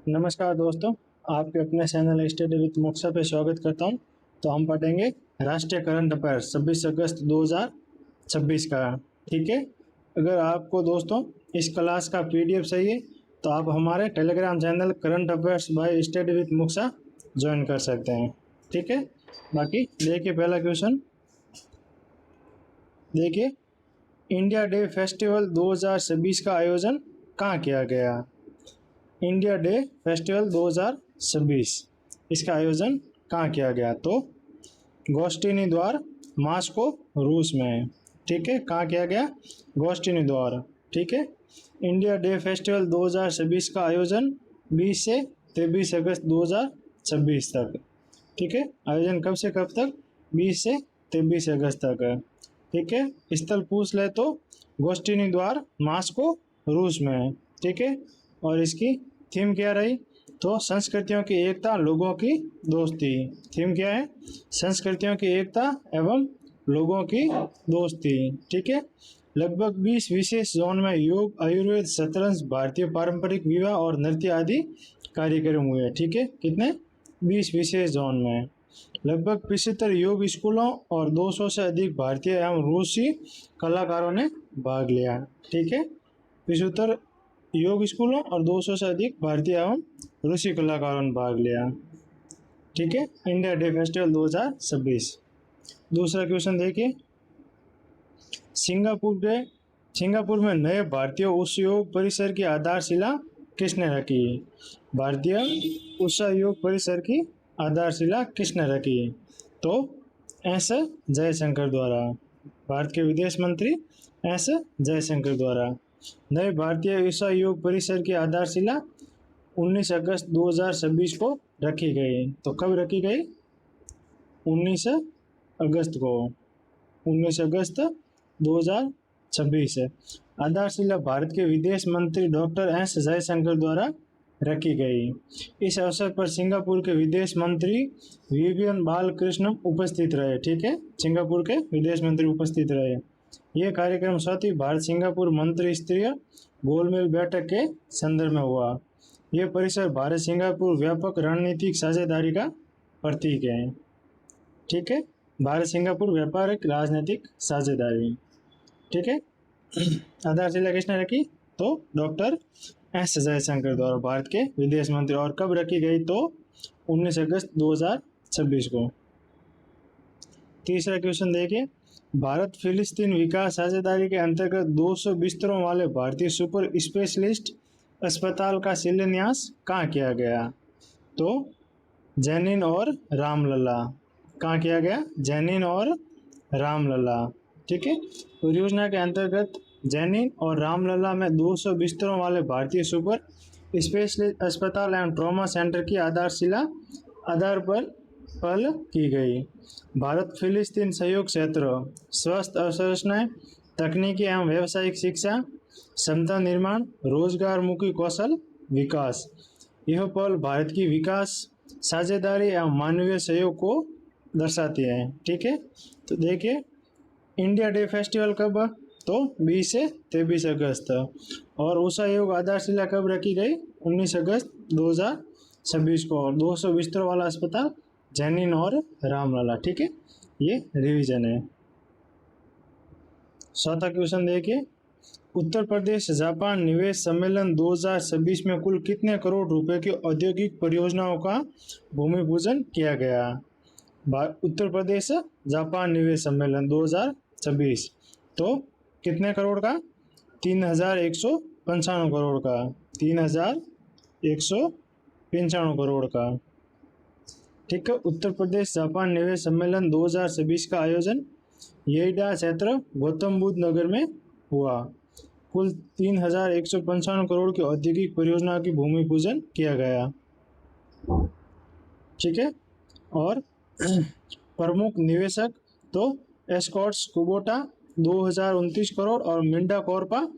नमस्कार दोस्तों, आपके अपने चैनल स्टडी विद मोक्षा पे स्वागत करता हूं। तो हम पढ़ेंगे राष्ट्रीय करंट अफेयर 26 अगस्त 2026 का। ठीक है, अगर आपको दोस्तों इस क्लास का पीडीएफ चाहिए तो आप हमारे Telegram channel current affairs bye study with moksha join कर सकते हैं। ठीक है, बाकी देखिए पहला क्वेश्चन देखिए, इंडिया डे फेस्टिवल 2026 का आयोजन कहाँ किया गया। इंडिया डे फेस्टिवल 2026 इसका आयोजन कहाँ किया गया, तो गोष्ठिनी द्वार, मॉस्को रूस में। ठीक है, कहाँ किया गया, गोष्ठिनी द्वार। ठीक है, इंडिया डे फेस्टिवल 2026 का आयोजन 20 से 23 अगस्त 2026 तक। ठीक है, आयोजन कब से कब तक, 20 से 23 अगस्त तक है। ठीक है, स्थल पूछ ले तो गोष्ठिनी द्वार, मॉस्को रूस में। ठीक है, और इसकी थीम क्या रही, तो संस्कृतियों की एकता, लोगों की दोस्ती। थीम क्या है, संस्कृतियों की एकता एवं लोगों की दोस्ती। ठीक है, लगभग 20 विशेष जोन में योग, आयुर्वेद, शतरंज, भारतीय पारंपरिक विवाह और नृत्य आदि कार्यक्रम हुए। ठीक है, कितने, 20 विशेष जोन में। लगभग 75 योग स्कूलों और 200 से अधिक भारतीय एवं रूसी कलाकारों ने भाग लिया। ठीक है, 75 योग स्कूलों और 200 से अधिक भारतीय एवं रूसी कलाकारों ने भाग लिया। ठीक है, इंडिया डे फेस्टिवल 2026। दूसरा क्वेश्चन देखिए, सिंगापुर में नए भारतीय उच्च योग परिसर की आधारशिला किसने रखी। भारतीय उच्च योग परिसर की आधारशिला किसने रखी, तो एस जयशंकर द्वारा, भारत के विदेश मंत्री एस जयशंकर द्वारा। नए भारतीय उच्च योग परिसर की आधारशिला 19 अगस्त 2026 को रखी गई। तो कब रखी गई, 19 अगस्त को, 19 अगस्त 2026। आधारशिला भारत के विदेश मंत्री डॉक्टर एस जयशंकर द्वारा रखी गई। इस अवसर पर सिंगापुर के विदेश मंत्री विवियन बालकृष्णन उपस्थित रहे। ठीक है, सिंगापुर के विदेश मंत्री उपस्थित रहे। यह कार्यक्रम चौथी भारत सिंगापुर मंत्री स्तरीय गोलमेज बैठक के संदर्भ में हुआ। यह परिसर भारत सिंगापुर व्यापक रणनीतिक साझेदारी का प्रतीक है। ठीक है, भारत सिंगापुर व्यापारिक राजनीतिक साझेदारी। ठीक है, आधारशिला किसने रखी, तो डॉक्टर एस जयशंकर द्वारा, भारत के विदेश मंत्री। और कब रखी गई, तो 19 अगस्त 2026 को। तीसरा क्वेश्चन देखिए, भारत फिलिस्तीन विकास साझेदारी के अंतर्गत 200 बिस्तरों वाले भारतीय सुपर स्पेशलिस्ट अस्पताल का शिलान्यास कहाँ किया गया, तो जैनिन और रामलला। कहाँ किया गया, जैनिन और रामलला। ठीक है, परियोजना के अंतर्गत जैनिन और रामलला में 200 बिस्तरों वाले भारतीय सुपर स्पेशलिस्ट अस्पताल एवं ट्रॉमा सेंटर की आधारशिला आधार पर पहल की गई। भारत फिलिस्तीन सहयोग क्षेत्र, स्वास्थ्य अवसंरचनाएं, तकनीकी एवं व्यावसायिक शिक्षा, क्षमता निर्माण, रोजगारमुखी कौशल विकास। यह पहल भारत की विकास साझेदारी एवं मानवीय सहयोग को दर्शाती है। ठीक है, तो देखिए इंडिया डे फेस्टिवल कब, तो 20 से 23 अगस्त। और उषा योग आधारशिला कब रखी गई, 19 अगस्त 2026 को। और 200 बिस्तरों वाला अस्पताल जैनिन और रामलला। ठीक है, ये रिवीजन है। चौथा क्वेश्चन देखिए, उत्तर प्रदेश जापान निवेश सम्मेलन 2026 में कुल कितने करोड़ रुपए की औद्योगिक परियोजनाओं का भूमि पूजन किया गया। उत्तर प्रदेश जापान निवेश सम्मेलन 2026, तो कितने करोड़ का, 3195 करोड़ का, 3195 करोड़ का। ठीक है, उत्तर प्रदेश जापान निवेश सम्मेलन 2026 का आयोजन येईडा क्षेत्र गौतम बुद्ध नगर में हुआ। कुल 3195 करोड़ की औद्योगिक परियोजना की भूमि पूजन किया गया। ठीक है, और प्रमुख निवेशक तो एस्कॉर्ट्स कुबोटा 2029 करोड़ और मिंडा कॉर्पा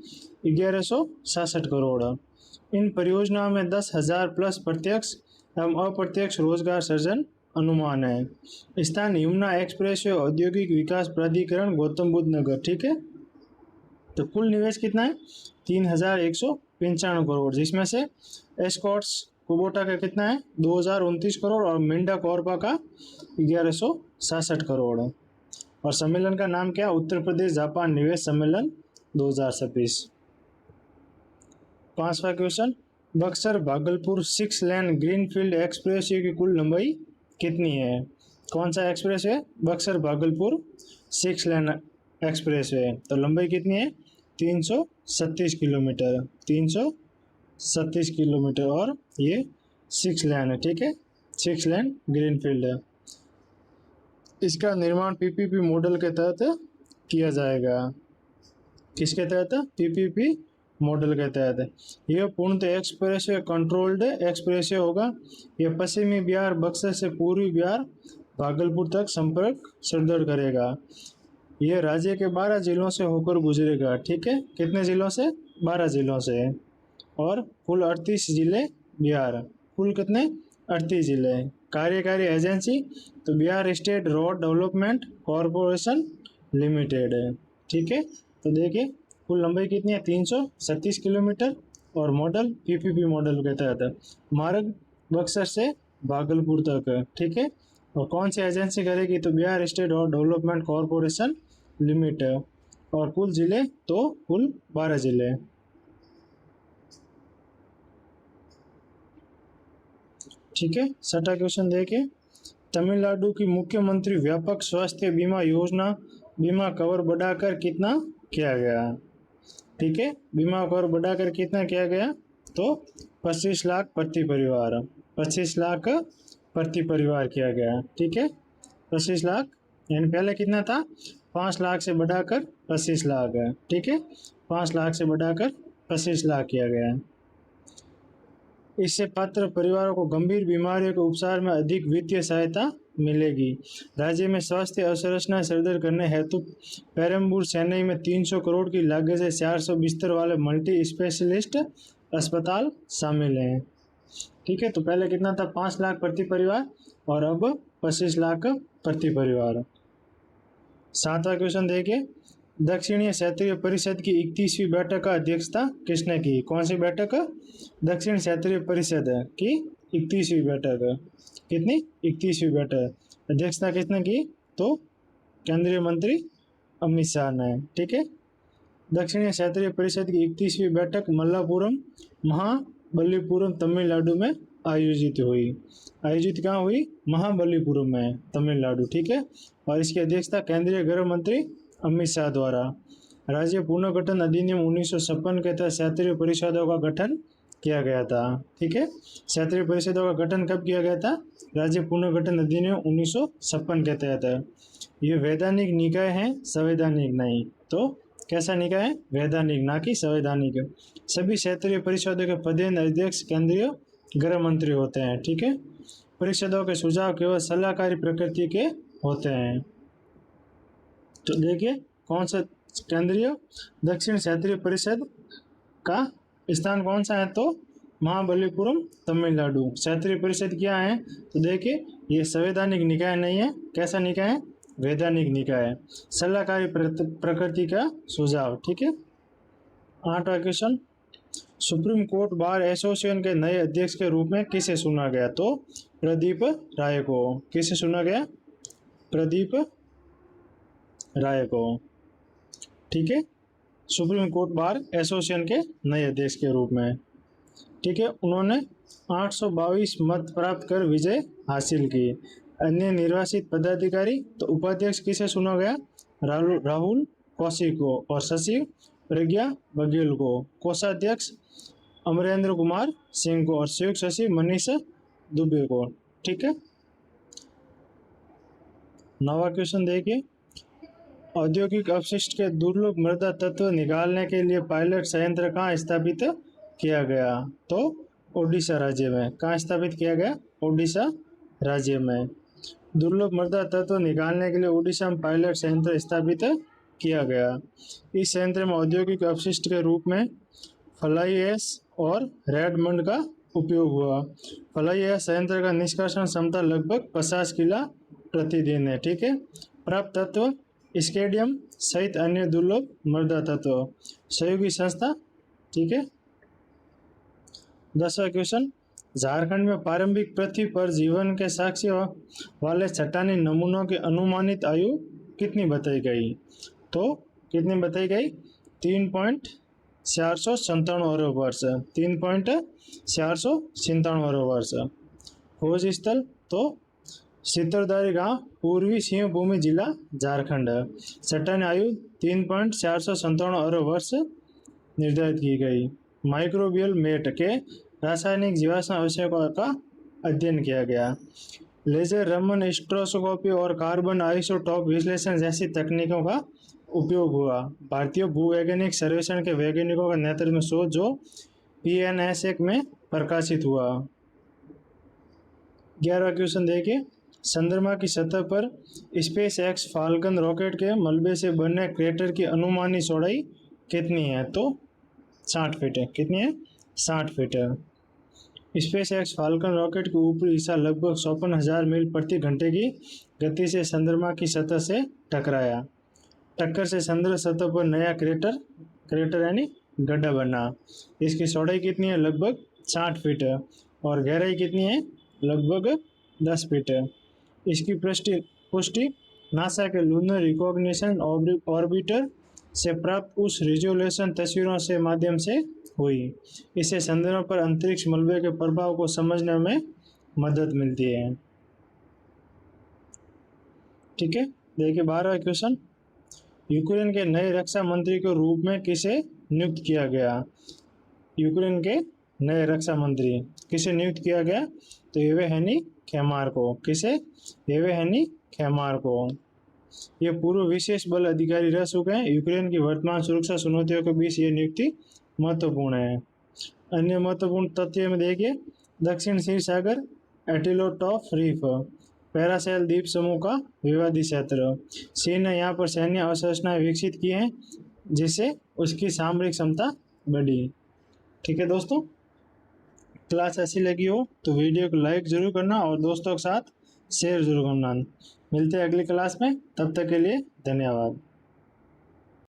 1166 करोड़। इन परियोजनाओं में 10,000 प्लस प्रत्यक्ष एवं अप्रत्यक्ष रोजगार सृजन अनुमान है। स्थान यमुना एक्सप्रेस वे औद्योगिक विकास प्राधिकरण गौतम बुद्ध नगर। ठीक है, तो कुल निवेश कितना है, 3195 करोड़, जिसमें से एस्कॉर्ट्स कुबोटा का कितना है 2029 करोड़ और मिंडा कॉर्पा का 1167 करोड़। और सम्मेलन का नाम क्या, उत्तर प्रदेश जापान निवेश सम्मेलन 2026। 5वां question, Buxar Bhagalpur 6 lane greenfield expressway की कुल लंबाई कितनी है? कौन सा एक्सप्रेस है? Buxar Bhagalpur 6 lane expressway, तो लंबाई कितनी है 337 किलोमीटर, 337 किलोमीटर, और ये 6 लेन है, ठीक है, 6 लेन ग्रीनफील्ड है। इसका निर्माण पीपीपी मॉडल के तहत किया जाएगा। किसके तहत? पीपीपी मॉडल के तहत। यह पूर्णतः एक्सप्रेसवे कंट्रोल्ड एक्सप्रेसवे होगा। यह पश्चिमी बिहार बक्सर से पूर्वी बिहार भागलपुर तक संपर्क सुदृढ़ करेगा। यह राज्य के 12 जिलों से होकर गुजरेगा, ठीक है, कितने जिलों से? 12 जिलों से, और कुल 38 जिले बिहार, कुल कितने? 38 जिले। कार्यकारी एजेंसी तो Bihar state road development corporation limited है, ठीक है। तो देखिए कुल लंबाई कितनी है 337 किलोमीटर, और मॉडल पीपीपी मॉडल के तहत मार्ग बक्सर से भागलपुर तक, ठीक है। और कौन सी एजेंसी करेगी? तो Bihar state road development corporation limited. और कुल जिले तो कुल 12 जिले। ठीक है, 6वां क्वेश्चन देखिए, तमिलनाडु की मुख्यमंत्री व्यापक स्वास्थ्य बीमा योजना बीमा कवर बढ़ाकर कितना किया गया? ठीक है, बीमा कवर बढ़ाकर कितना किया गया? तो 25 लाख प्रति परिवार, 25 लाख प्रति परिवार किया गया, ठीक है, 25 लाख, यानी पहले कितना था 5 लाख से बढ़ाकर 25 लाख है, ठीक है, 5 लाख से बढ़ाकर 25 लाख किया गया। इससे पात्र परिवारों को गंभीर बीमारियों के उपचार में अधिक वित्तीय सहायता मिलेगी। राज्य में स्वास्थ्य अवसंरचना सुदृढ़ करने हेतु पेरम्बूर चेन्नई में 300 करोड़ की लागत से 400 बिस्तर वाले मल्टी स्पेशलिस्ट अस्पताल शामिल हैं, ठीक है। तो पहले कितना था 5 लाख प्रति परिवार, और अब 25 लाख प्रति परिवार। 7वां क्वेश्चन देखिए, दक्षिणीय क्षेत्रीय परिषद की 31वीं बैठक का अध्यक्षता किसने की? कौन सी बैठक? दक्षिण क्षेत्रीय परिषद की 31वीं बैठक, कितनी? 31वीं बैठक, अध्यक्षता किसने की? तो केंद्रीय मंत्री अमित शाह ने, ठीक है। दक्षिणीय क्षेत्रीय परिषद की 31वीं बैठक मल्लापुरम महाबलीपुरम तमिलनाडु में आयोजित हुई। आयोजित कहाँ हुई? महाबलीपुरम में, तमिलनाडु, ठीक है। और इसकी अध्यक्षता केंद्रीय गृह मंत्री अमित शाह द्वारा। राज्य पुनर्गठन अधिनियम 1956 के तहत क्षेत्रीय परिषदों का गठन किया गया था, ठीक है। क्षेत्रीय परिषदों का गठन कब किया गया था? राज्य पुनर्गठन अधिनियम 1956 के तहत। ये वैधानिक निकाय है, संवैधानिक नहीं। तो कैसा निकाय है? वैधानिक, ना कि संवैधानिक। सभी क्षेत्रीय परिषदों के पदेन अध्यक्ष केंद्रीय गृह मंत्री होते हैं, ठीक है। परिषदों के सुझाव केवल सलाहकारी प्रकृति के होते हैं। तो देखिए कौन सा केंद्रीय दक्षिण क्षेत्रीय परिषद का स्थान कौन सा है? तो महाबलीपुरम तमिलनाडु। क्षेत्रीय परिषद क्या है? तो देखिए ये संवैधानिक निकाय नहीं है, कैसा निकाय है? वैधानिक निकाय है, सलाहकारी प्रकृति का सुझाव, ठीक है। 8वां question, supreme court bar association के नए अध्यक्ष के रूप में किसे चुना गया? तो प्रदीप राय को। किसे चुना गया? प्रदीप राय को, ठीक है, सुप्रीम कोर्ट बार एसोसिएशन के नए अध्यक्ष के रूप में, ठीक है। उन्होंने 822 मत प्राप्त कर विजय हासिल की। अन्य निर्वाचित पदाधिकारी तो उपाध्यक्ष किसे चुना गया? राहुल कौशिक को, और सचिव प्रज्ञा बघेल को, कोषाध्यक्ष अमरेंद्र कुमार सिंह को, और संयुक्त सचिव मनीष दुबे को, ठीक है। 9वां क्वेश्चन देखिए, औद्योगिक अपशिष्ट के दुर्लभ मृदा तत्व निकालने के लिए पायलट संयंत्र कहाँ स्थापित किया गया? तो ओडिशा राज्य में। कहाँ स्थापित किया गया? ओडिशा राज्य में। दुर्लभ मृदा तत्व निकालने के लिए ओडिशा में पायलट संयंत्र स्थापित किया गया। इस संयंत्र में औद्योगिक अपशिष्ट के रूप में फ्लाई ऐश और रेडमंड का उपयोग हुआ। फ्लाई ऐश संयंत्र का निष्कासन क्षमता लगभग 50 किला प्रतिदिन है, ठीक है। प्राप्त तत्व स्केडियम सहित अन्य दुर्लभ मृदा तत्व, सहयोगी संस्था, ठीक है। 10वां क्वेश्चन, झारखंड में प्रारंभिक पृथ्वी पर जीवन के साक्ष्य वाले चट्टानी नमूनों की अनुमानित आयु कितनी बताई गई? तो कितनी बताई गई? 3.497 अरब वर्ष। 3.497 अरब वर्ष। खोज स्थल तो सितरदारी गांव, पूर्वी सिंहभूमि जिला, झारखंड। चट्टानी आयु 3.497 अरब वर्ष निर्धारित की गई। माइक्रोबियल मेट के रासायनिक जीवाश्म अवशेषों का अध्ययन किया गया। लेजर रमन स्पेक्ट्रोस्कोपी और कार्बन आइसोटोप विश्लेषण जैसी तकनीकों का उपयोग हुआ। भारतीय भूवैज्ञानिक सर्वेक्षण के वैज्ञानिकों का नेतृत्व में शोध जो PNAS में प्रकाशित हुआ। 11वां क्वेश्चन देखिए, चंद्रमा की सतह पर स्पेस एक्स फाल्कन रॉकेट के मलबे से बने क्रेटर की अनुमानित चौड़ाई कितनी है? तो 60 फीट है। कितनी है? 60 फीट है। स्पेस एक्स फाल्कन रॉकेट का ऊपरी हिस्सा लगभग 54,000 मील प्रति घंटे की गति से चंद्रमा की सतह से टकराया। टक्कर से चंद्र सतह पर नया क्रेटर यानी गड्ढा बना। इसकी चौड़ाई कितनी है? लगभग 60 फीट है। और गहराई कितनी है? लगभग 10 फीट है। इसकी पुष्टि नासा के लूनर रिकॉग्निशन ऑर्बिटर से प्राप्त उस रिजोल्यूशन तस्वीरों से माध्यम से हुई। इससे चंद्रमा पर अंतरिक्ष मलबे के प्रभाव को समझने में मदद मिलती है। ठीक है, देखिए 12वां क्वेश्चन, यूक्रेन के नए रक्षा मंत्री के रूप में किसे नियुक्त किया गया? यूक्रेन के नए रक्षा मंत्री किसे नियुक्त किया गया? तो येवहेनी खेमार को। किसे? येवहेनी खेमार को। ये पूर्व विशेष बल अधिकारी रह चुके हैं। यूक्रेन की वर्तमान सुरक्षा चुनौतियों के बीच ये नियुक्ति महत्वपूर्ण है। अन्य महत्वपूर्ण तथ्य में देखिए, दक्षिण क्षीर सागर, एटिलोटॉफ रीफ, पैरासेल द्वीप समूह का विवादित क्षेत्र। चीन ने यहाँ पर सैन्य अवसंरचनाएं विकसित की हैं जिससे उसकी सामरिक क्षमता बढ़ी। ठीक है दोस्तों, क्लास ऐसी लगी हो तो वीडियो को लाइक जरूर करना और दोस्तों के साथ शेयर जरूर करना। मिलते हैं अगली क्लास में, तब तक के लिए धन्यवाद।